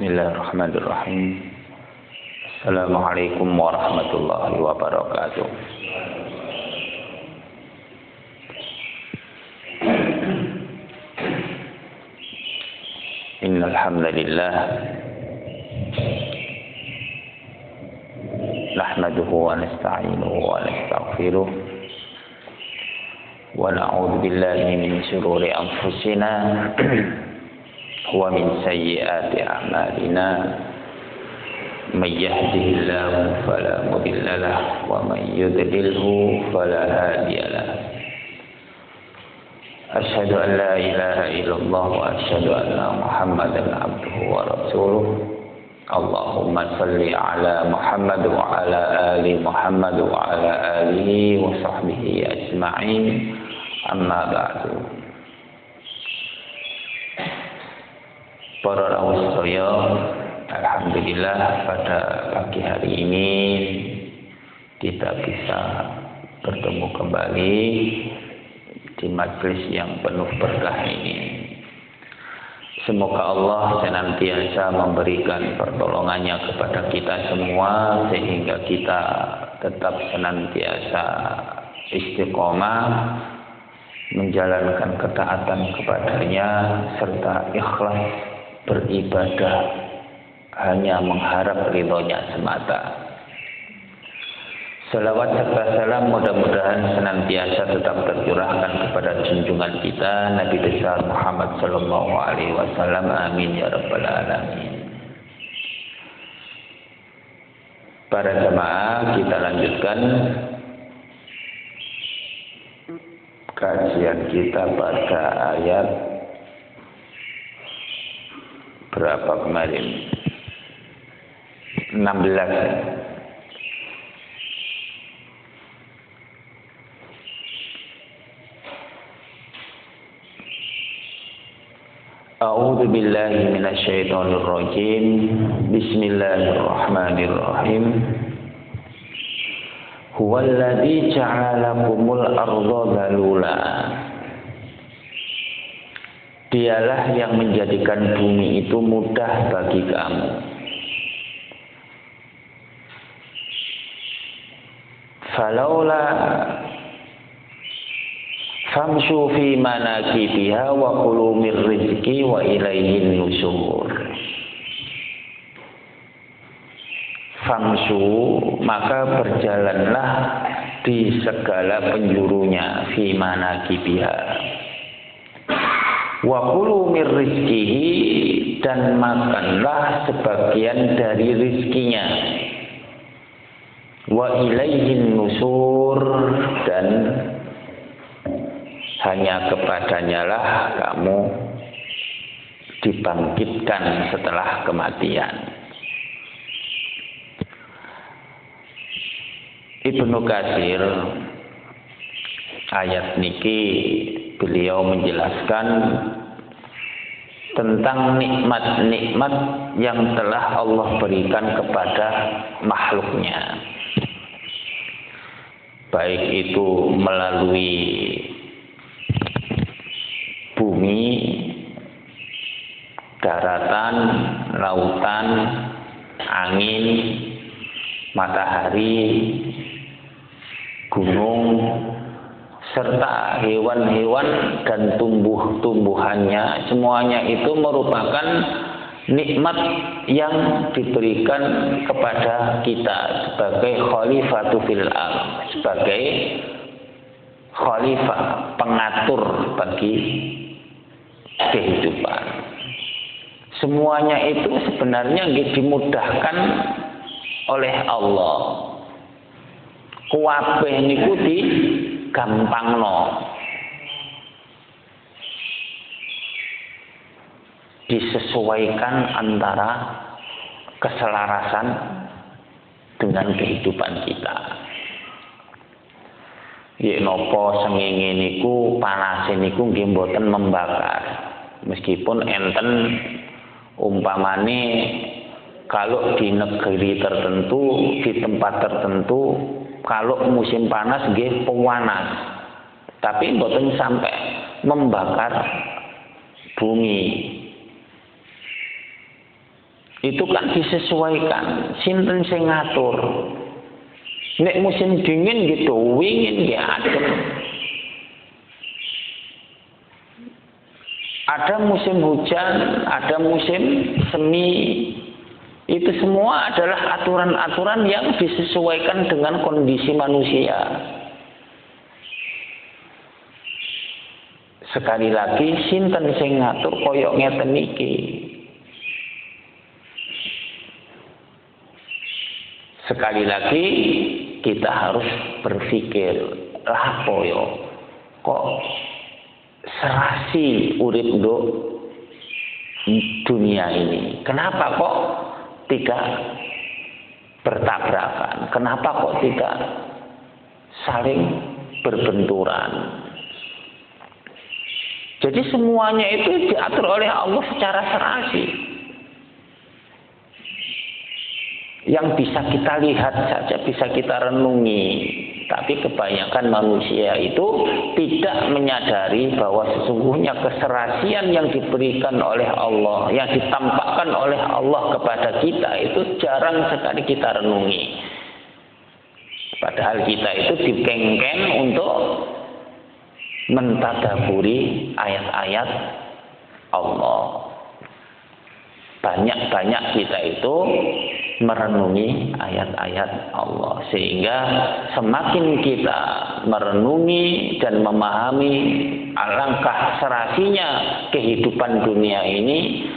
Bismillahirrahmanirrahim. Assalamualaikum warahmatullahi wabarakatuh. Innal hamdalillah nahmaduhu wa nasta'inuhu wa nastaghfiruh wa na'udzu billahi min shururi anfusina wa min sayyiati a'malina may yahdihillahu fala mudilla lahu wa may yudlilhu fala hadiya lahu. Asyhadu an la ilaha illallah wa asyhadu anna Muhammadan abduhu wa rasuluh. Allahumma salli ala Muhammad wa ala ali Muhammad wa ala alihi wa sahbihi ajma'in. Amma ba'du. Para rawuh sedaya, alhamdulillah pada pagi hari ini kita bisa bertemu kembali di majelis yang penuh berkah ini. Semoga Allah senantiasa memberikan pertolongannya kepada kita semua sehingga kita tetap senantiasa istiqomah menjalankan ketaatan kepadanya serta ikhlas beribadah hanya mengharap ridhonya semata. Salawat serta salam mudah-mudahan senantiasa tetap tercurahkan kepada junjungan kita Nabi besar Muhammad sallallahu alaihi wasallam. Amin ya rabbal alamin. Para jamaah, kita lanjutkan kajian kita pada ayat berapa kemarin? 16. A'udzu billahi minasyaitonir rajim. Bismillahirrahmanirrahim. Huwallazi ja'ala lakumul arda dzalula. Dialah yang menjadikan bumi itu mudah bagi kamu. Falaula famshu fi manakibiha wa kulu mir rizqi wa ilaihin nusyur. Famshu, maka berjalanlah di segala penjurunya, fi manakibiha. Wa kulu mir rizqihi, dan makanlah sebagian dari rizkinya. Wa ilaihin nusyur, dan hanya kepadanya lah kamu dibangkitkan setelah kematian. Ibnu Katsir ayat niki beliau menjelaskan tentang nikmat-nikmat yang telah Allah berikan kepada makhluknya, baik itu melalui bumi, daratan, lautan, angin, matahari, gunung, serta hewan-hewan dan tumbuh-tumbuhannya. Semuanya itu merupakan nikmat yang diberikan kepada kita sebagai khalifatu fil ardh, sebagai khalifah, pengatur bagi kehidupan. Semuanya itu sebenarnya dimudahkan oleh Allah. Kuwabeh niku digampangno, disesuaikan antara keselarasan dengan kehidupan kita. Yen napa sengenge niku panase niku nggih mboten membakar. Meskipun enten umpamane kalau di negeri tertentu, di tempat tertentu, kalau musim panas nggih panas. Tapi mboten sampai membakar bumi. itu kan disesuaikan, sinten sing ngatur. Nek musim dingin gitu, wingin ya adem. Ada musim hujan, ada musim semi. Itu semua adalah aturan-aturan yang disesuaikan dengan kondisi manusia. Sekali lagi, sinten sing ngatur koyok ngeten iki. Sekali lagi, kita harus berpikir, lah koyo kok serasi urip nduk dunia ini. Kenapa kok tidak bertabrakan? Kenapa kok tidak saling berbenturan? Jadi semuanya itu diatur oleh Allah secara serasi. Yang bisa kita lihat saja, bisa kita renungi. Tapi kebanyakan manusia itu tidak menyadari bahwa sesungguhnya keserasian yang diberikan oleh Allah, yang ditampakkan oleh Allah kepada kita itu jarang sekali kita renungi. Padahal kita itu dikengken untuk mentadaburi ayat-ayat Allah. Banyak-banyak kita itu merenungi ayat-ayat Allah, sehingga semakin kita merenungi dan memahami alangkah serasinya kehidupan dunia ini,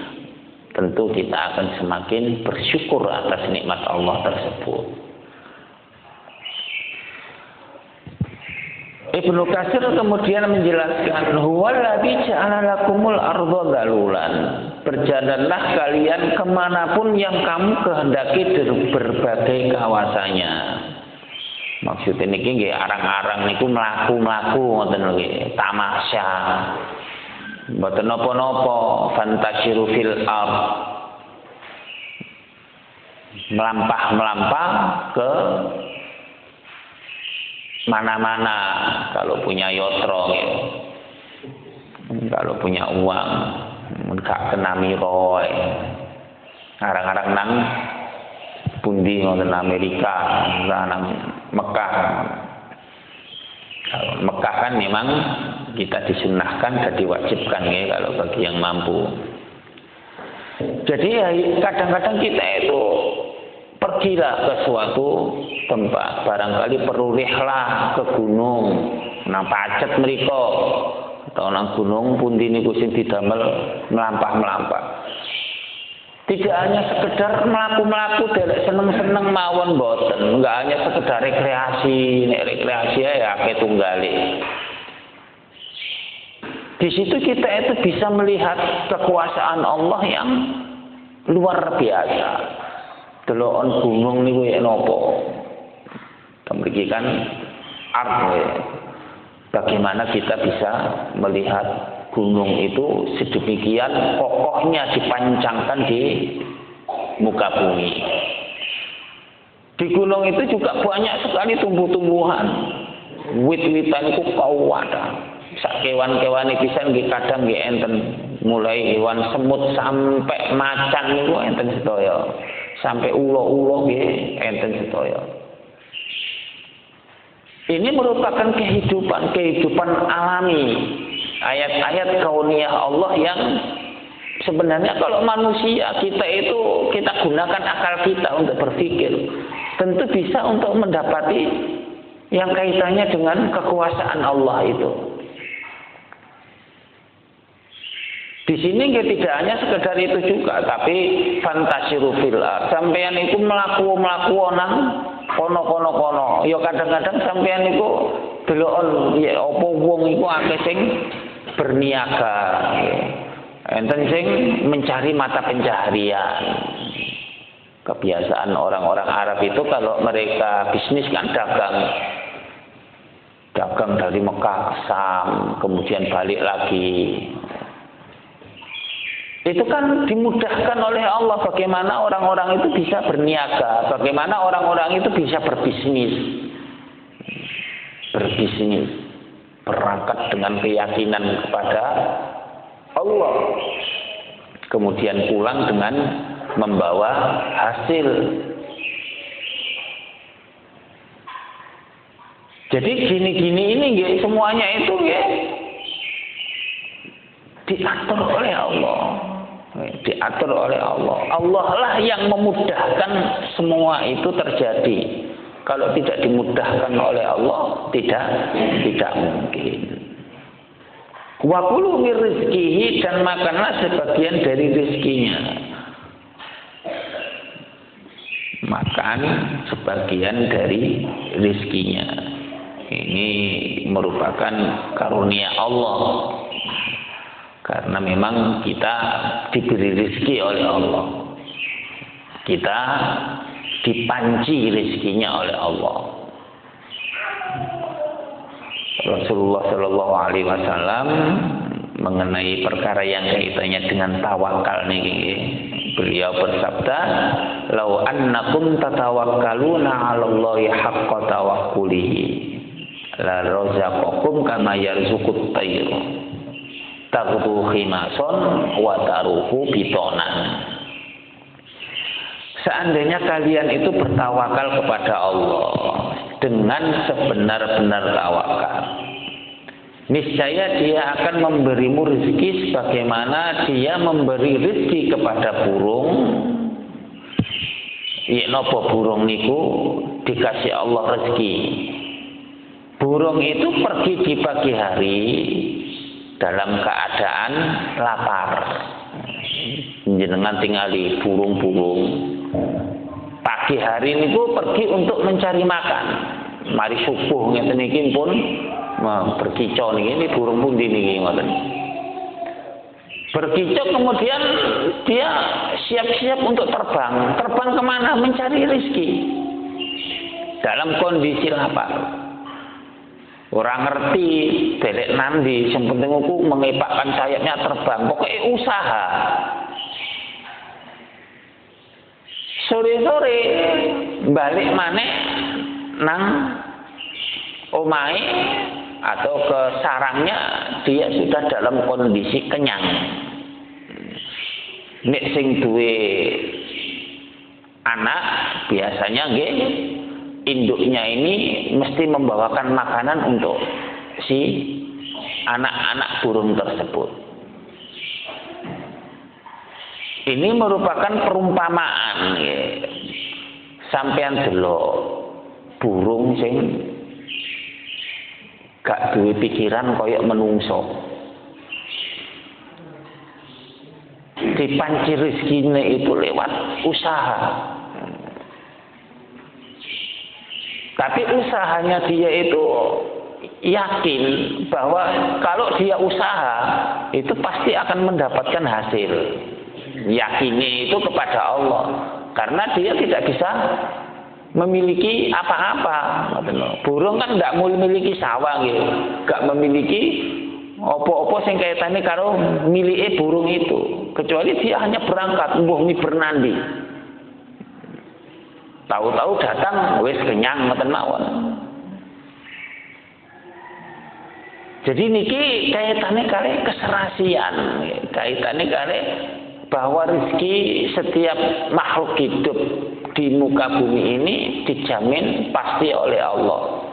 tentu kita akan semakin bersyukur atas nikmat Allah tersebut. Ibnu Katsir kemudian menjelaskan, huwallazi ja'ala lakumul ardha dalulan. Berjalanlah kalian kemanapun yang kamu kehendaki di berbagai kawasannya. Maksud ini nggih arang-arang niku mlaku-mlaku ngoten nggih, tamasya. Mboten napa-napa, fantasyiru fil ard. Melampah-melampah ke mana-mana kalau punya yotro ya. Kalau punya uang gak kena miroy arang-arang nang pundi ngoten Amerika nang Mekah. Kalau Mekah kan memang kita disunahkan dan diwajibkan ya kalau bagi yang mampu. Jadi ya, kadang-kadang kita itu pergilah ke suatu tempat, barangkali perlu rihlah ke gunung, nang pacet mriko, atau nang gunung pundi niku sing didamel melampah-melampah. Tidak hanya sekedar melaku-melaku delek seneng-seneng mawon boten, enggak hanya sekedar rekreasi, nek rekreasi ya akeh tunggale. Di situ kita itu bisa melihat kekuasaan Allah yang luar biasa. Deloken gunung niku ya napa? Mriki kan bagaimana kita bisa melihat gunung itu sedemikian kokohnya dipancangkan di muka bumi. Di gunung itu juga banyak sekali tumbuh-tumbuhan. Wit-witan itu kawada. Sak kewan-kewan pisan nggih kadang nggih enten, mulai hewan semut sampai macan niku enten sedaya. Sampai ulo-ulo nggih enten sedaya. Ini merupakan kehidupan alami, ayat-ayat kauniyah Allah yang sebenarnya kalau manusia kita gunakan akal kita untuk berpikir, tentu bisa untuk mendapati yang kaitannya dengan kekuasaan Allah itu. Di sini tidak hanya sekedar itu juga, tapi fantasiru fil ard. Sampeyan itu melaku nang kono. Ya kadang-kadang sampeyan itu delokon ya apa wong iku akeh sing berniaga. Enten sing mencari mata pencaharian. Kebiasaan orang-orang Arab itu kalau mereka bisnis kan dagang dari Mekah ke Sam, kemudian balik lagi. Itu kan dimudahkan oleh Allah bagaimana orang-orang itu bisa berniaga, bagaimana orang-orang itu bisa berbisnis, berangkat dengan keyakinan kepada Allah, kemudian pulang dengan membawa hasil. Jadi gini-gini ini ya, semuanya itu ya diatur oleh Allah. Diatur oleh Allah. Allah lah yang memudahkan semua itu terjadi. Kalau tidak dimudahkan oleh Allah, tidak mungkin. Wa kulu min rizqihi, dan makanlah sebagian dari rizkinya. Makan sebagian dari rizkinya. Ini merupakan karunia Allah. Karena memang kita diberi rezeki oleh Allah. Kita dipanci rezekinya oleh Allah. Rasulullah Shallallahu Alaihi Wasallam mengenai perkara yang kaitannya dengan tawakal nih, beliau bersabda, "Lau annakum tatawakkaluna 'alallahi haqqa tawakkulihi, la razaqakum kama yarzuqut tayr, taghdu khimason wa taruhu bitonan." Seandainya kalian itu bertawakal kepada Allah dengan sebenar-benar tawakal, niscaya Dia akan memberimu rezeki sebagaimana Dia memberi rezeki kepada burung. Ya napa burung niku dikasih Allah rezeki. Burung itu pergi di pagi hari dalam keadaan lapar. Jenengan tinggali burung-burung. Pagi hari niku pergi untuk mencari makan. Mari subuh ngeten niki pun berkicau niki, ini burung pundi niki ngoten. Berkicau kemudian dia siap-siap untuk terbang. Terbang kemana? Mencari rezeki. Dalam kondisi lapar. Orang ngerti belek nandi, yang penting aku mengepakkan sayapnya terbang. Pokoknya usaha. Sore-sore balik maneh nang omahe atau ke sarangnya, dia sudah dalam kondisi kenyang. Nek sing duwe anak biasanya nggih, induknya ini mesti membawakan makanan untuk si anak-anak burung tersebut. Ini merupakan perumpamaan ya. Sampean delok burung sing gak duwe pikiran koyok menungso. Dipanci rezekinya itu lewat usaha. Tapi usahanya dia itu yakin bahwa kalau dia usaha itu pasti akan mendapatkan hasil. Yakinnya itu kepada Allah, karena dia tidak bisa memiliki apa-apa. Burung kan tidak memiliki sawah, gitu. Gak memiliki opo-opo sing kaitane karo milike burung itu, kecuali dia hanya berangkat mbuh mi bernandi. Tahu-tahu datang wis kenyang ngoten mawon. Jadi niki kaitane kali keserasian, kaitane kali bahwa rezeki setiap makhluk hidup di muka bumi ini dijamin pasti oleh Allah.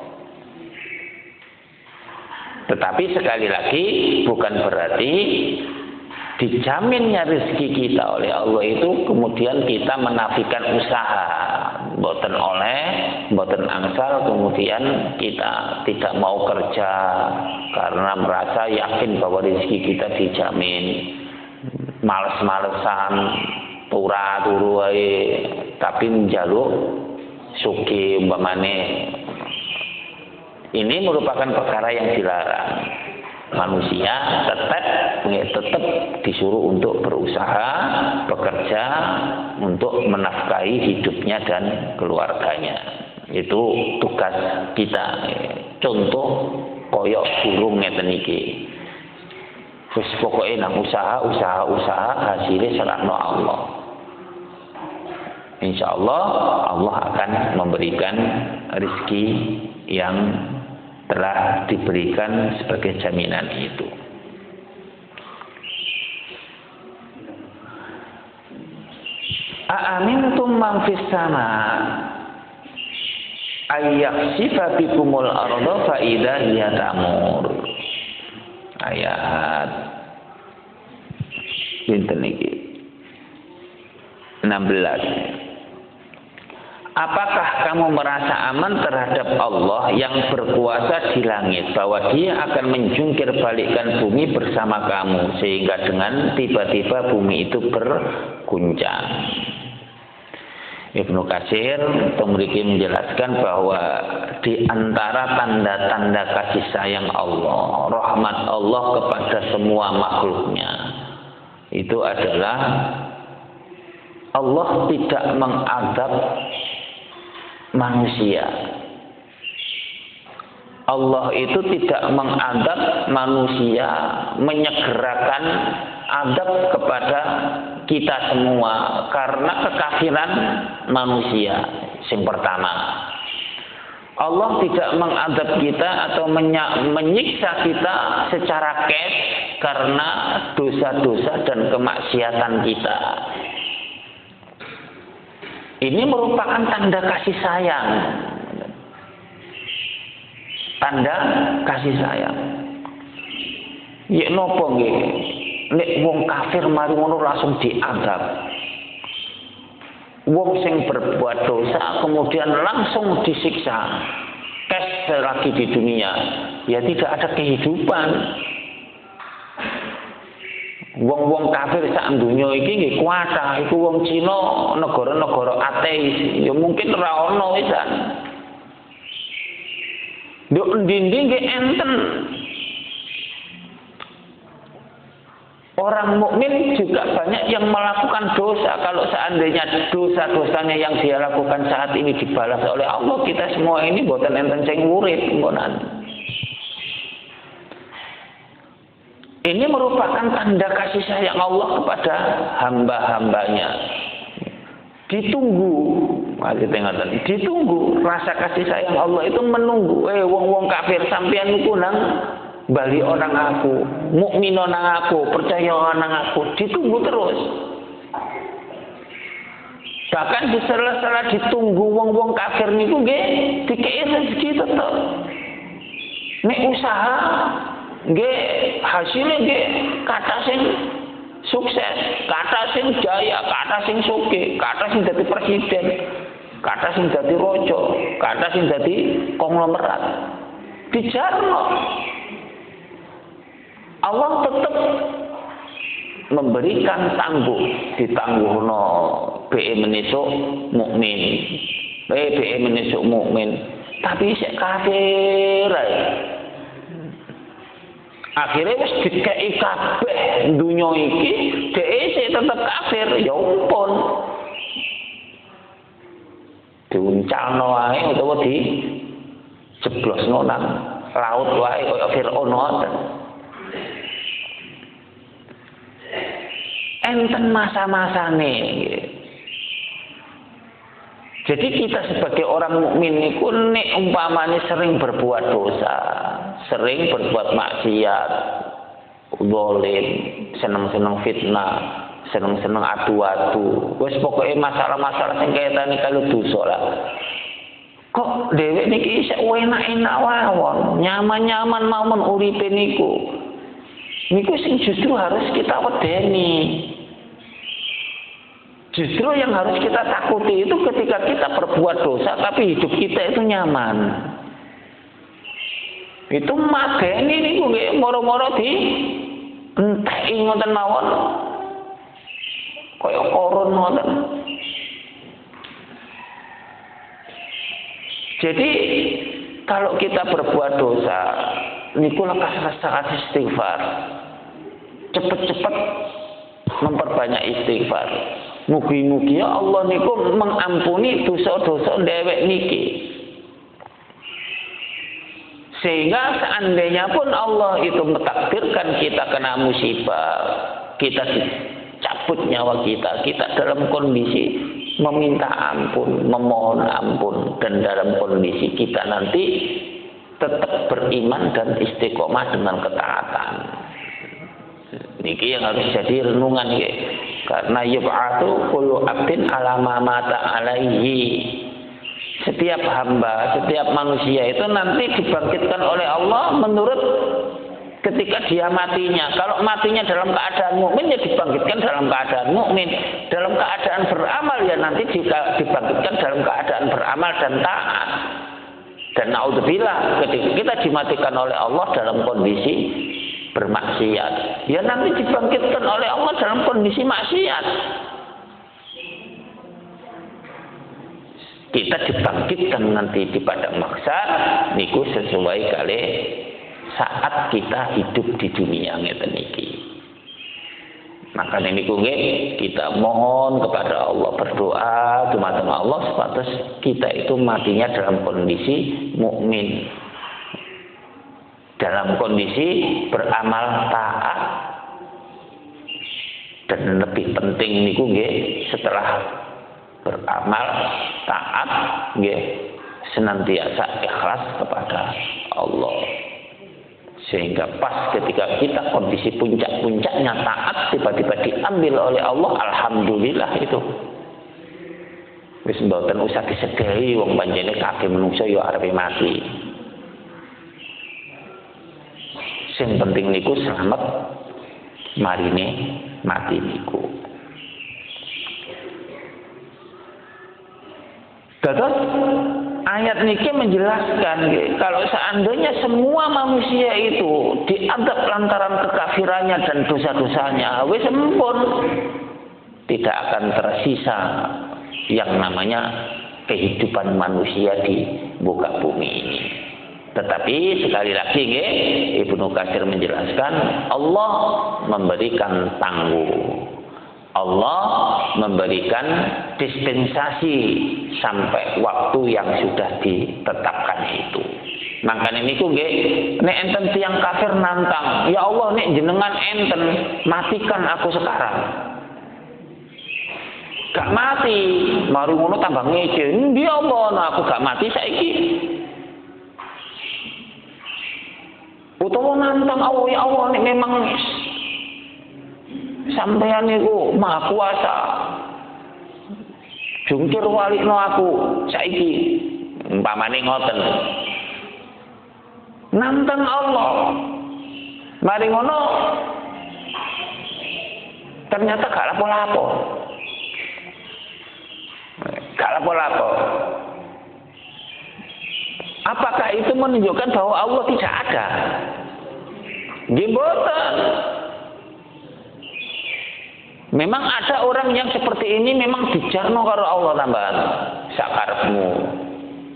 Tetapi sekali lagi bukan berarti dijaminnya rezeki kita oleh Allah itu kemudian kita menafikan usaha, mboten oleh, mboten angsal, kemudian kita tidak mau kerja karena merasa yakin bahwa rezeki kita dijamin. Males-malesan, turu wae, tapi njaluk sugih umpamane. Ini merupakan perkara yang dilarang. Manusia tetap disuruh untuk berusaha, bekerja untuk menafkahi hidupnya dan keluarganya. Itu tugas kita. Contoh koyok burung ngeten iki. Wis pokoke nang usaha hasilnya serahno Allah. Insyaallah Allah akan memberikan rezeki yang telah diberikan sebagai jaminan itu. Aamintum man fis sama ayyaksifa bikumul arda fa idza hiya tamur. Ayat pinten iki 16. Apakah kamu merasa aman terhadap Allah yang berkuasa di langit, bahwa Dia akan menjungkir balikkan bumi bersama kamu sehingga dengan tiba-tiba bumi itu berguncang? Ibnu Katsir memiliki menjelaskan bahwa di antara tanda-tanda kasih sayang Allah, rahmat Allah kepada semua makhluknya, itu adalah Allah tidak mengadab manusia. Allah itu tidak mengadab manusia, menyegerakan adab kepada kita semua karena kekafiran manusia. Yang pertama, Allah tidak mengadab kita atau menyiksa kita secara cash karena dosa-dosa dan kemaksiatan kita. Ini merupakan tanda kasih sayang. Tanda kasih sayang. Ya nopo nggih? Nek wong kafir mari ngono langsung diadab. Wong sing berbuat dosa kemudian langsung disiksa. Kes lagi di dunia. Ya tidak ada kehidupan. Wong-wong kafir sak donya iki nggih kuwata, iku wong Cina, negara-negara ateis, ya mungkin ora ono wisan. Nduk ndi-ndi nggih enten. Orang mukmin juga banyak yang melakukan dosa. Kalau seandainya dosa-dosanya yang dia lakukan saat ini dibalas oleh Allah, kita semua ini boten enten sing urip nggonan. Ini merupakan tanda kasih sayang Allah kepada hamba-hambanya. Ditunggu, ditunggu rasa kasih sayang Allah itu menunggu. Wong-wong kafir sampeyan niku nang bali orang aku, mukmin nang aku, percaya nang aku, ditunggu terus. Bahkan di sela-sela ditunggu wong-wong kafir niku nggih dikei rezeki tetep. Nek usaha nggih hasilnya nggih kata sing sukses, kata sing jaya, kata sing sugih, kata sing dadi presiden, kata sing dadi raja, kata sing dadi konglomerat. Dijarno. Allah tetap memberikan tangguh, ditangguhno be menisuk mukmin. Be menisuk mukmin, tapi sik kafir ae. Akhirnya wis dikei kabeh dunya iki, dhek tetep kafir, ya ampun. Diuncalno wae utawa di jeblosno nang laut wae kaya Firaun ngoten. Enten masa-masane. Jadi kita sebagai orang mukmin niku nek umpamane sering berbuat dosa, sering berbuat maksiat, zalim, seneng-seneng fitnah, seneng-seneng adu-adu, wis pokoke masalah-masalah sing kaitane karo dosa lah. Kok dhewek niki isih enak-enak mawon, nyaman-nyaman mawon uripe niku. Niku sing justru harus kita wedeni. Justru yang harus kita takuti itu ketika kita berbuat dosa tapi hidup kita itu nyaman. Itu mateni niku nggih moro-moro di enteki ngoten mawon. Kaya koron ngoten. Jadi kalau kita berbuat dosa niku lekas istighfar. Cepet-cepet memperbanyak istighfar. Mugi-mugi ya Allah niku mengampuni dosa-dosa dhewek niki. Sehingga seandainya pun Allah itu mentakdirkan kita kena musibah, kita dicabut nyawa kita, kita dalam kondisi meminta ampun, memohon ampun, dan dalam kondisi kita nanti tetap beriman dan istiqomah dengan ketaatan. Niki yang harus jadi renungan ya. Karena yub'atu kullu abdin ala ma mata alaihi. Setiap hamba, setiap manusia itu nanti dibangkitkan oleh Allah menurut ketika dia matinya. Kalau matinya dalam keadaan mukmin ya dibangkitkan dalam keadaan mukmin. Dalam keadaan beramal ya nanti dibangkitkan dalam keadaan beramal dan taat. Dan naudzubillah ketika kita dimatikan oleh Allah dalam kondisi bermaksiat, ya nanti dibangkitkan oleh Allah dalam kondisi maksiat. Kita dibangkitkan nanti di padang mahsyar niku sesuai kali saat kita hidup di dunia ngeten iki. Maka niku nggih kita mohon kepada Allah, berdoa dumateng Allah supados kita itu matinya dalam kondisi mukmin, dalam kondisi beramal taat. Dan lebih penting niku nggih setelah beramal taat nggih senantiasa ikhlas kepada Allah. Sehingga pas ketika kita kondisi puncak-puncaknya taat tiba-tiba diambil oleh Allah, alhamdulillah itu. Wis mboten usah disedhai wong panjene kabeh menungso ya arepe mati. Sing penting niku selamat marine mati niku. Dados ayat niki menjelaskan kalau seandainya semua manusia itu diadab lantaran kekafirannya dan dosa-dosanya, wis sempun tidak akan tersisa yang namanya kehidupan manusia di muka bumi ini. Tetapi sekali lagi Ibnu Katsir menjelaskan Allah memberikan tangguh. Allah memberikan dispensasi sampai waktu yang sudah ditetapkan itu. Makanya niku nggih nek enten tiyang kafir nantang, ya Allah nek jenengan enten matikan aku sekarang. Gak mati, mari ngono tambah ngece. Ndi Allah aku gak mati saiki. Utawa nantang Allah, ya Allah nek memang sampeyan niku maha kuasa, jungkir walikno aku saiki, umpamane ngoten. Nantang Allah. Mari ngono ternyata gak lapo-lapo. Gak lapo-lapo. Apakah itu menunjukkan bahwa Allah tidak ada? Nggih mboten. Memang ada orang yang seperti ini memang dijarno karo Allah tambahan. Sakarepmu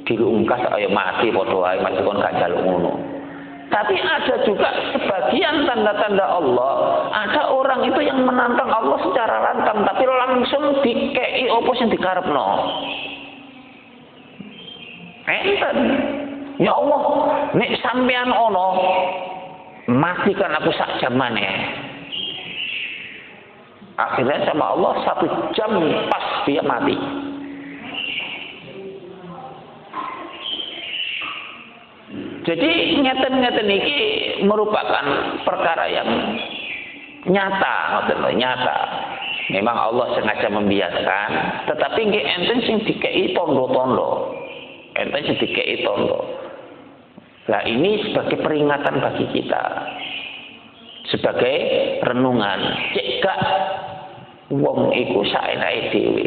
dilungkas ayo mati padha wae masih kon gak jaluk ngono. Tapi ada juga sebagian tanda-tanda Allah, ada orang itu yang menantang Allah secara lantang tapi langsung dikei apa sing dikarepno. Enten. Ya Allah, nek sampean ono matikan aku sak jam maneh. Akhirnya sama Allah 1 jam pas dia mati. Jadi ngeten-ngeten iki merupakan perkara yang nyata, nyata. Memang Allah sengaja membiarkan, tetapi nggih enten sing dikei tondo-tondo. Enten sing dikei tondo. Nah, ini sebagai peringatan bagi kita. Sebagai renungan, cek gak wong iku saenake dhewe.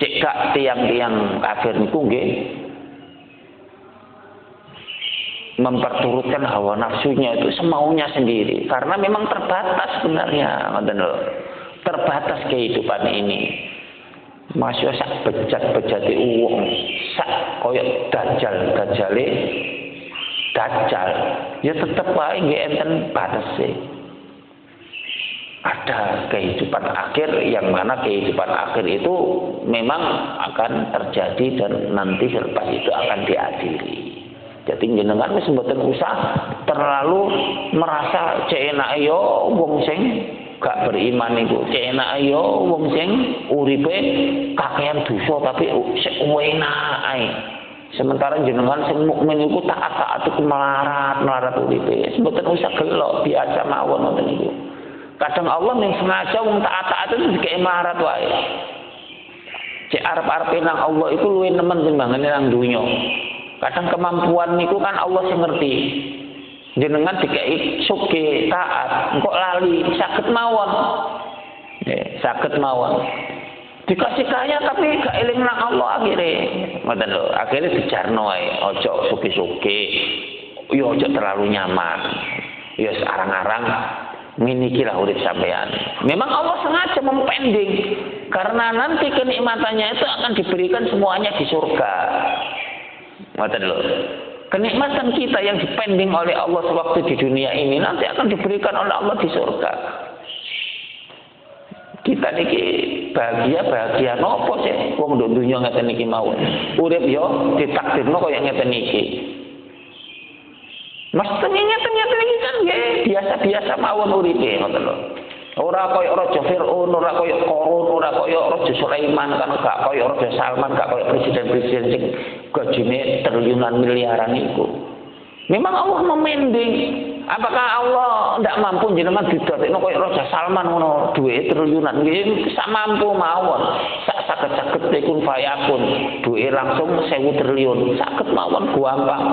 Cek gak tiang-tiang kafir niku nggih memperturutkan hawa nafsunya itu semaunya sendiri karena memang terbatas sebenarnya, ngoten lho. Terbatas kehidupan ini. Masya sak bejat-bejate wong, sak koyo dajal-dajale dajal, ya tetep wae nggih enten batase. Ada kehidupan akhir yang mana kehidupan akhir itu memang akan terjadi dan nanti selepas itu akan diadili. Jadi jenengan wis mboten usah terlalu merasa cek enak yo wong sing gak beriman iku, cek enak yo wong sing uripe kakean dosa tapi sik enak ae. Sementara jenengan sing mukmin iku taat-taat iku melarat uripe. Mboten usah gelok biasa mawon ngoten niku. Kadang Allah yang sengaja wong taat-taat itu dikei melarat wae. Cek arep-arepe nang Allah itu luwih nemen timbangane nang dunya. Kadang kemampuan niku kan Allah sing ngerti. Jenengan dikei sugih taat, engko lali saged mawon. Saged mawon. Dikasih kaya tapi gak eling nang Allah akhirnya. Ngoten lho, akhirnya dijarno wae, ojo sugih-sugih. Yo ojo terlalu nyaman. Ya searang-arang ngene iki lah urip sampean. Memang Allah sengaja mempending karena nanti kenikmatannya itu akan diberikan semuanya di surga. Ngoten lho. Kenikmatan kita yang dipending oleh Allah sewaktu di dunia ini nanti akan diberikan oleh Allah di surga. Kita niki bahagia nopo sih wong nduk dunya ngeten niki mawon. Urip yo ditakdirno kaya ngeten niki. Mesti ngeten iki kan nggih biasa-biasa mawon uripe ngoten lho. Ora kaya Raja Fir'aun, ora kaya Qarun, ora kaya Raja Sulaiman, kan gak kaya Raja Salman, gak kaya presiden-presiden sing gajine triliunan miliaran iku. Memang Allah memending. Apakah Allah ndak mampu jenengan didadekno kaya Raja Salman ngono duwe triliunan nggih sak mampu mawon. Sak saged-saged tekun fayakun duwe langsung 1000 triliun saged mawon gampang.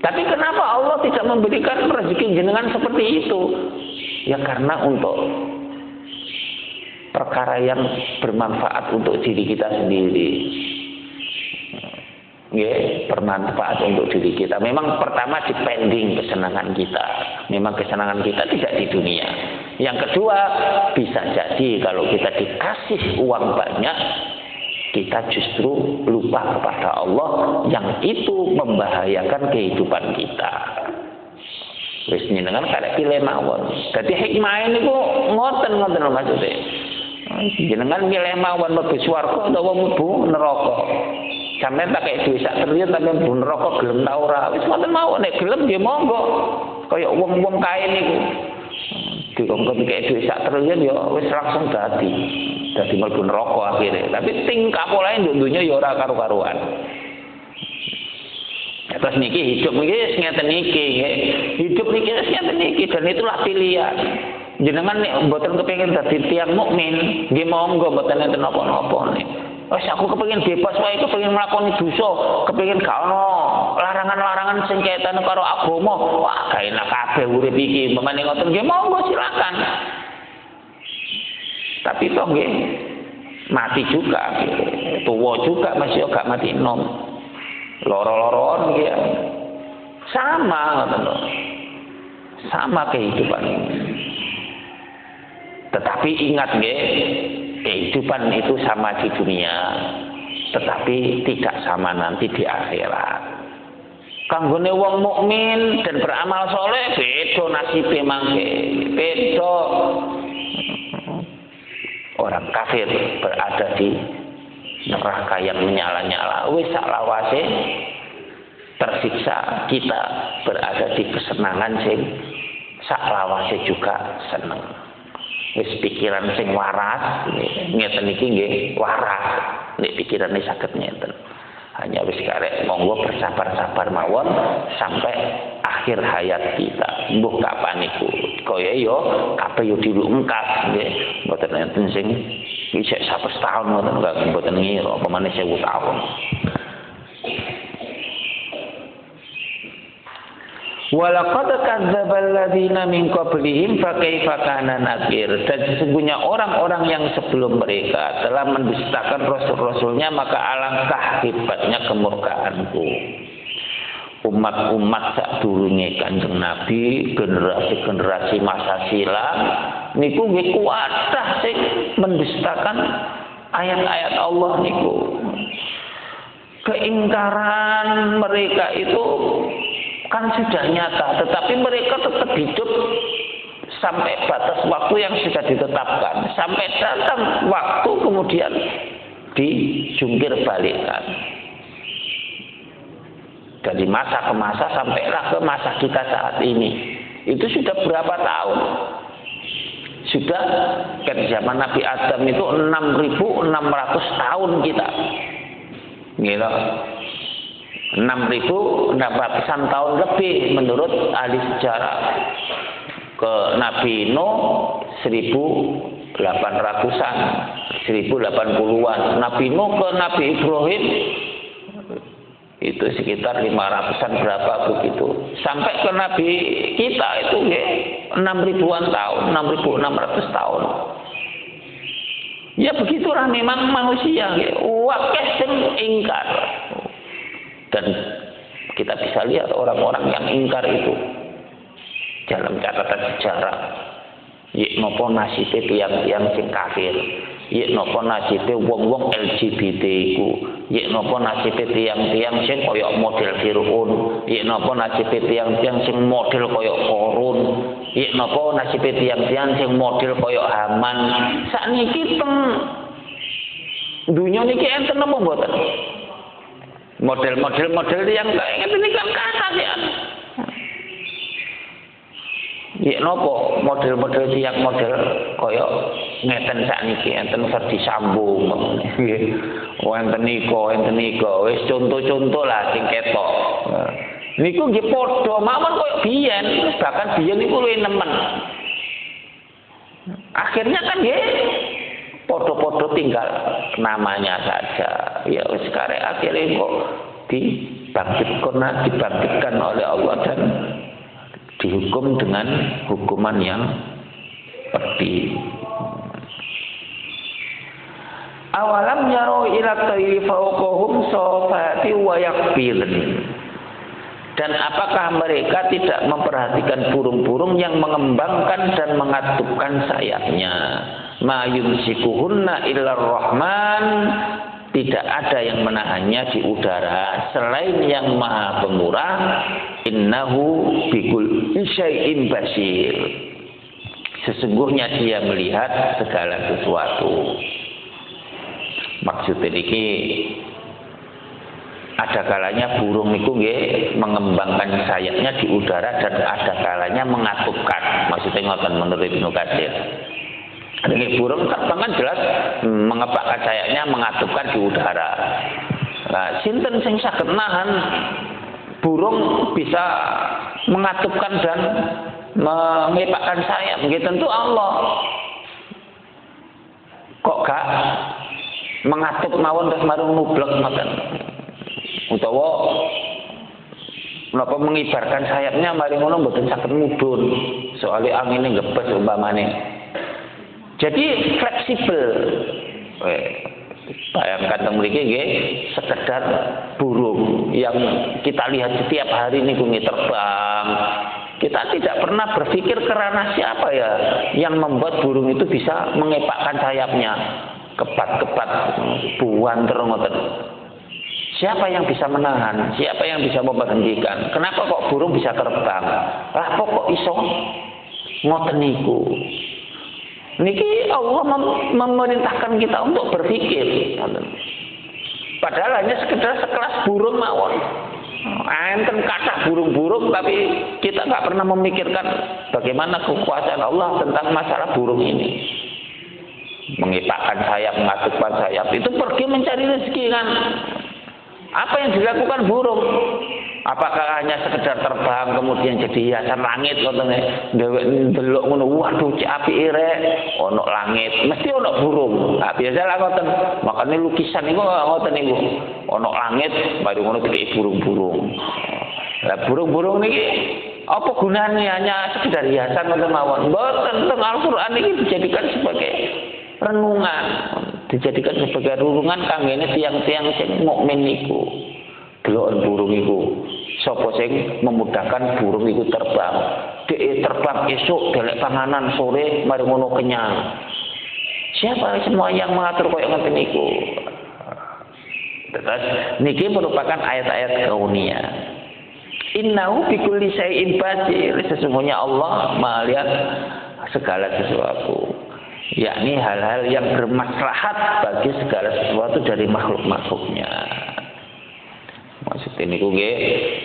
Tapi kenapa Allah tidak memberikan rezeki jenengan seperti itu? Ya karena untuk perkara yang bermanfaat untuk diri kita sendiri. Ya, bermanfaat untuk diri kita. Memang pertama dipending kesenangan kita. Memang kesenangan kita tidak di dunia. Yang kedua, bisa jadi kalau kita dikasih uang banyak, kita justru lupa kepada Allah yang itu membahayakan kehidupan kita. Wis jenengan karek pilih mawon. Dadi hikmah niku ngoten lho maksude. Jenengan milih mawon mlebu swarga utawa mlebu neraka. Sampeyan tak kei dhuwit sak triliun tapi mlebu neraka gelem ta ora? Wis ngoten mawon nek gelem nggih monggo. Kaya wong-wong kae niku. Dikongkon kei dhuwit sak triliun ya wis langsung dadi mlebu neraka akhire. Tapi tingkah polahe nduk dunya ya ora karu-karuan. Terus niki hidup niki ngeten niki nggih. Hidup niki ngeten niki dan itulah pilihan. Jenengan nek mboten kepengin dadi tiyang mukmin, nggih monggo mboten enten napa-napa nek. Wes aku kepengin bebas wae, kepengin nglakoni dosa, kepengin gak ono larangan-larangan sing kaitan karo agama. Wah, gak enak kabeh urip iki. Pemane ngoten nggih monggo silakan. Tapi toh nggih mati juga, tuwa juga masih gak mati nom. Loro-loron gitu ya. Sama ngoten lho. Sama kehidupan ini. Tetapi ingat nggih, kehidupan itu sama di dunia, tetapi tidak sama nanti di akhirat. Kanggone wong mukmin dan beramal soleh beda nasibe mangke. Beda. Orang kafir berada di neraka yang menyala-nyala, wis saklawase tersiksa, kita berada di kesenangan sing saklawase juga seneng. Wis pikiran sing waras, ngeten iki nggih waras, nek pikirane saged ngeten. Hanya wis karek monggo bersabar-sabar mawon sampai akhir hayat kita. Mbuh kapan iku? Kaya yo kabeh yo dilungkas nggih. Mboten enten sing isih 100 tahun ngoten mboten ngira, pemane 1000 tahun. Walaqad kadzdzabal ladzina min qablihim fa kaifa kana nakir. Dan sesungguhnya orang-orang yang sebelum mereka telah mendustakan rasul-rasulnya, maka alangkah hebatnya kemurkaanku. Umat-umat sadurunge Kanjeng Nabi, generasi-generasi masa silam niku nggih kuatah sing mendustakan ayat-ayat Allah niku. Keingkaran mereka itu kan sudah nyata, tetapi mereka tetap hidup sampai batas waktu yang sudah ditetapkan. Sampai datang waktu kemudian dijungkir balikkan. Dari masa ke masa sampailah ke masa kita saat ini. Itu sudah berapa tahun? Sudah ke zaman Nabi Adam itu 6.600 tahun kita. Gila. 6.600-an tahun lebih menurut ahli sejarah. ke Nabi Nuh 1800-an, 1080-an. Nabi Nuh ke Nabi Ibrahim itu sekitar 500-an berapa begitu. Sampai ke Nabi kita itu 6.000-an tahun, 6.600 tahun. Ya begitulah memang manusia, wakeh sing ingkar. Dan kita bisa lihat orang-orang yang ingkar itu dalam catatan sejarah. Yek nopo nasibe tiang-tiang sing kafir, yek nopo nasibe wong-wong LGBT iku, yek nopo nasibe tiang-tiang sing koyok model Fir'aun, yek nopo nasibe tiang-tiang sing model koyok Korun, yek nopo nasibe tiang-tiang sing model koyok Haman. Sakniki teng dunya niki enten napa mboten? Model yang kayak ngene kan kasasian. Ya nopo model tiang model koyo ngeten sakniki enten Ferdi Sambo nggih. Enten niko wis contoh-contoh lah sing ketok. Niku nggih padha mawon koyo biyen, bahkan biyen niku luwih nemen. Akhirnya kan nggih padha-padha tinggal namanya saja. Ya wis karek akhire kok dibangkitkan oleh Allah dan dihukum dengan hukuman yang pedih. Awalam yaro ila tayri fawqahum safati wa yaqbilun. Dan apakah mereka tidak memperhatikan burung-burung yang mengembangkan dan mengatupkan sayapnya? Ma yumsikuhunna illar rahman. Tidak ada yang menahannya di udara selain yang Maha Pemurah. Innahu bikulli syai'in basir. Sesungguhnya Dia melihat segala sesuatu. Maksudnya ini ada kalanya burung itu mengembangkan sayapnya di udara dan ada kalanya mengatupkan. Maksudnya ngoten menurut Ibnu Katsir. Ini burung terbang kan jelas mengepakkan sayapnya mengatupkan di udara. Nah, sinten sing saged nahan burung bisa mengatupkan dan mengepakkan sayap? Nggih tentu Allah. Kok gak mengatup mawon terus marung nublek ngoten. Utawa menapa mengibarkan sayapnya mari ngono mboten saged mudhun. Soalnya angine ngebes umpamane. Jadi fleksibel. Bayangkan teng mriki nggih sekedar burung yang kita lihat setiap hari niku terbang. Kita tidak pernah berpikir kerana siapa ya yang membuat burung itu bisa mengepakkan sayapnya. Kepat-kepat buanter ngoten. Siapa yang bisa menahan? Siapa yang bisa memberhentikan? Kenapa kok burung bisa terbang? Lah kok iso ngoten niku? Niki Allah memerintahkan kita untuk berpikir. Padahal hanya sekedar sekelas burung mawon. Enten kathah burung-burung tapi kita nggak pernah memikirkan bagaimana kekuasaan Allah tentang masalah burung ini. Mengepakkan sayap, mengatupkan sayap itu pergi mencari rezeki kan. Apa yang dilakukan burung? Apakah hanya sekedar terbang kemudian jadi hiasan langit ngoten dhewek ndelok ngono waduh cek apike rek ono langit mesti ono burung. Nah, biasalah ngoten. Makane lukisan niku ngoten niku. Ono langit baru ngono dikek burung-burung. Lah burung-burung niki apa gunanya hanya sekedar hiasan ngoten mawon. Mboten teng Al-Qur'an iki dijadikan sebagai renungan, dijadikan sebagai renungan kanggene tiang-tiang sing mukmin niku. Deloken burung iku. Sapa sing memudahkan burung iku terbang. Dhek terbang esuk delek panganan sore mari ngono kenyang. Siapa semua yang mengatur koyo ngoten niku? Terus niki merupakan ayat-ayat kauniyah. Innahu bikulli syai'in basir. Sesungguhnya Allah melihat segala sesuatu. Yakni hal-hal yang bermaslahat bagi segala sesuatu dari makhluk-makhluknya. Maksud niku nggih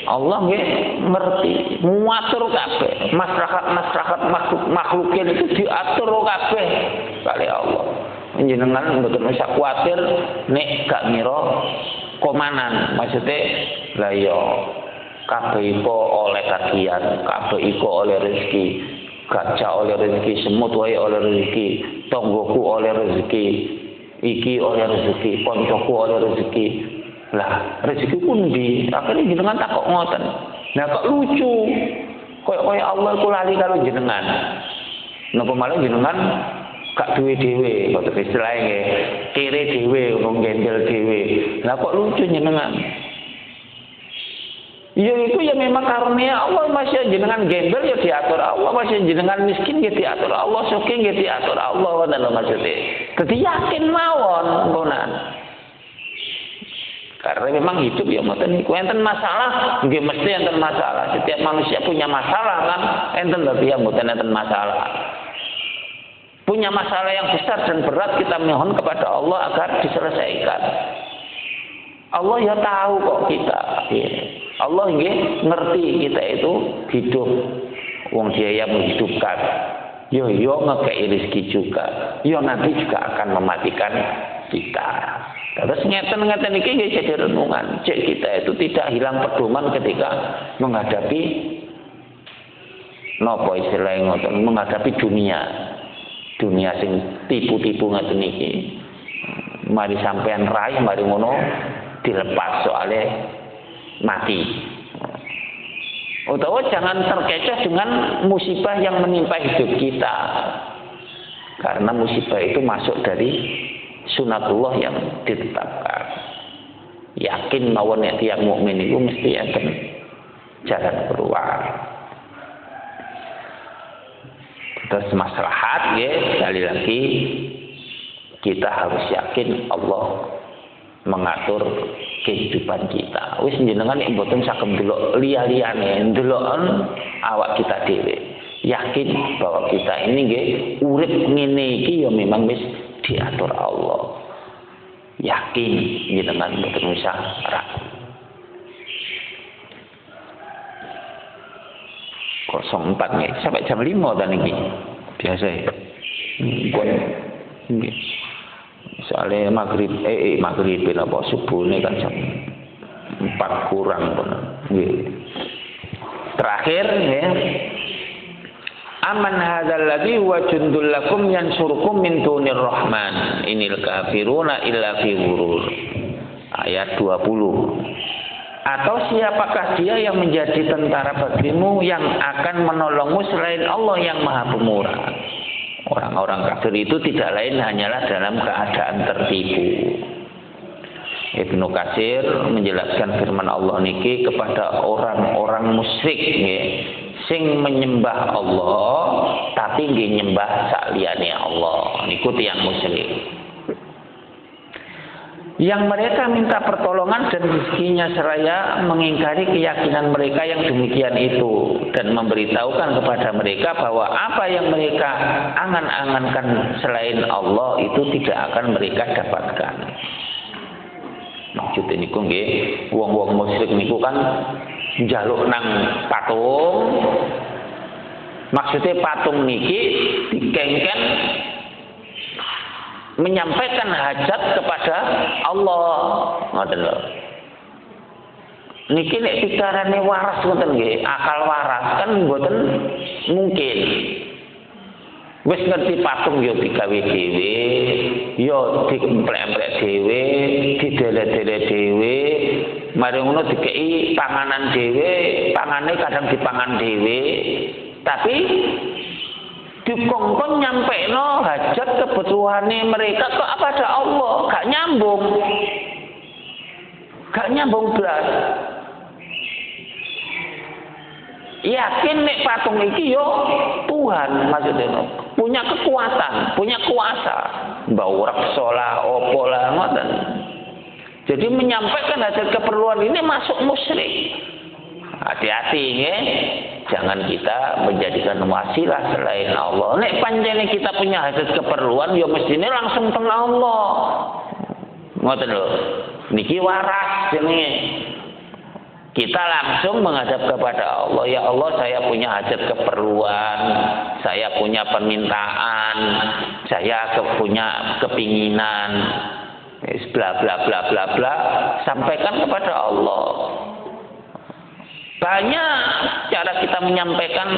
Allah nggih ngerti ngatur kabeh maslahat makhluk-makhluk itu diatur kabeh kali Allah. Njenengan mboten usah kuwatir nek gak ngira komanan. Maksudnya lah ya kabeh iku oleh kagian, kabeh iku oleh rezeki. gajah oleh rezeki, semut wae oleh rezeki, tonggoku oleh rezeki, iki oleh rezeki, koncoku oleh rezeki. Lah rezeki pundi? Akhirnya jenengan tak kok ngoten. Nah kok lucu. Koyo Allah iku lali karo jenengan. Napa malah jenengan gak duwe dhewe, kok istilahnya nggih, kere dhewe, wong gembel dhewe. Lah kok lucu jenengan? Ya itu ya memang karunia Allah, masih jenengan gembel ya diatur Allah, masih jenengan miskin ya diatur Allah, sugih ya diatur Allah, ngoten lho maksudnya. Dadi yakin mawon ngonan. Karena memang hidup ya mboten niku enten masalah, nggih mesti enten masalah. Setiap manusia punya masalah kan, enten tapi ya mboten enten masalah. Punya masalah yang besar dan berat, kita mohon kepada Allah agar diselesaikan. Allah ya tahu kok kita. Ya. Allah ngerti kita itu hidup. Wong Dia yang menghidupkan. Yo ngekei rezeki juga. Yo nanti juga akan mematikan kita. Terus ngeten iki nggih jadi renungan. Cek kita itu tidak hilang pedoman ketika menghadapi napa istilahnya ngoten, menghadapi dunia sing tipu-tipu ngeten iki. Mari sampean raih, mari ngono dilepas soalnya mati. Utawa jangan terkecoh dengan musibah yang menimpa hidup kita. Karena musibah itu masuk dari sunatullah yang ditetapkan. Yakin mawon nek tiyang mukmin itu mesti enten jalan keluar. Terus maslahat ya, sekali lagi kita harus yakin Allah mengatur kehidupan kita. Wis jenengan nek mboten saged ndelok liya-liyane, ndeloken awak kita dhewe. Yakin bahwa kita ini nggih urip ngene iki ya memang wis diatur Allah. Yakin jenengan mboten usah ragu. 04 nih sampai jam 5 ta niki. Biasa ya. Nggih. Soalnya maghrib apa subuh ini kan jam 4 kurang pun. Terakhir ya, aman hadzal ladzi wa jundul lakum yansurukum min dunir rahman inil kafiruna illa fi ghurur. Ayat 20. Atau siapakah dia yang menjadi tentara bagimu yang akan menolongmu selain Allah yang Maha Pemurah? Orang-orang kafir itu tidak lain hanyalah dalam keadaan tertipu. Ibnu Katsir menjelaskan firman Allah niki kepada orang-orang musyrik nggih, sing menyembah Allah tapi nggih nyembah saliyane Allah. Niku tiyang musyrik. Yang mereka minta pertolongan dan rezekinya seraya mengingkari keyakinan mereka yang demikian itu dan memberitahukan kepada mereka bahwa apa yang mereka angan-angankan selain Allah itu tidak akan mereka dapatkan. Maksud niku nggih, wong-wong musyrik niku kan njaluk nang patung. Maksudnya patung niki dikengken menyampaikan hajat kepada Allah. Ngoten lho. Niki nek pikarane waras ngoten nggih, akal waras kan mboten mungkin. Wis ngerti patung yo digawe dhewe, yo diemplek-emplek dhewe, didele-dele dhewe, mari ngono dikeki panganan dhewe, pangane kadang dipangan dhewe. Tapi dikongkon nyampekno hajat kebutuhane mereka kok pada Allah, gak nyambung blas. Yakin nek patung iki yo Tuhan maksudnya punya kekuatan, punya kuasa, mbau reksa lah, opo lah ngoten. Jadi menyampaikan hajat keperluan ini masuk musyrik. Hati-hati ya. Jangan kita menjadikan wasilah selain Allah. Nek pancene kita punya hajat keperluan, ya mestine langsung teng Allah. Ngoten lho. Niki waras jenenge. Kita langsung menghadap kepada Allah. Ya Allah, saya punya hajat keperluan, saya punya permintaan, saya punya kepinginan, bla bla bla bla bla. Sampaikan kepada Allah. Banyak cara kita menyampaikan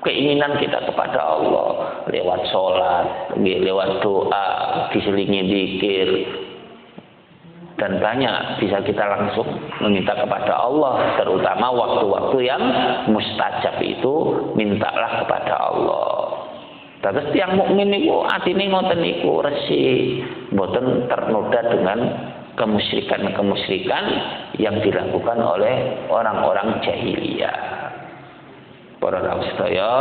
keinginan kita kepada Allah lewat sholat, lewat doa, diselingi zikir, dan banyak bisa kita langsung meminta kepada Allah, terutama waktu-waktu yang mustajab itu mintalah kepada Allah. Terus tiang mukmin niku atine ngoten niku resik, mboten ternoda dengan kemusyrikan yang dilakukan oleh orang-orang jahiliyah. Para sedaya,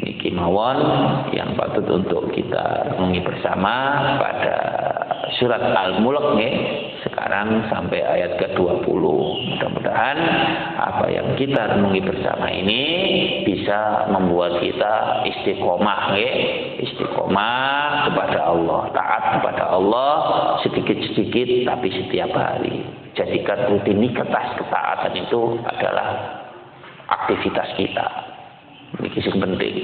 niki mawon yang patut untuk kita renungi bersama pada surat Al-Mulk nggih, sekarang sampai ayat ke-20. Mudah-mudahan apa yang kita renungi bersama ini bisa membuat kita istiqomah nggih, istiqomah kepada Allah, taat kepada Allah sedikit-sedikit tapi setiap hari. Jadikan rutinitas ketaatan itu adalah aktivitas kita. Ini sing penting.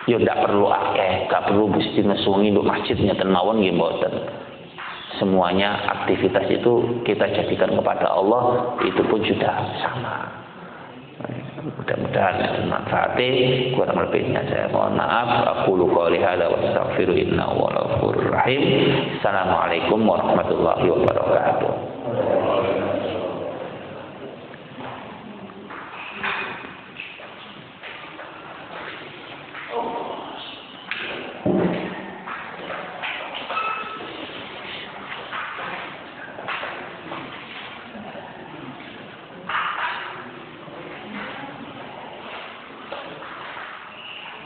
Yo ndak perlu akeh, gak perlu mesti nesungi nduk masjidnya ten mawon nggih mboten. Semuanya aktivitas itu kita jadikan kepada Allah, itu pun sudah sama. Mudah-mudahan bermanfaat. Kurang lebihnya saya mohon maaf. Aqulu qouli hadza wa astaghfiru innahu huwal ghafurur rahim. Assalamualaikum warahmatullahi wabarakatuh.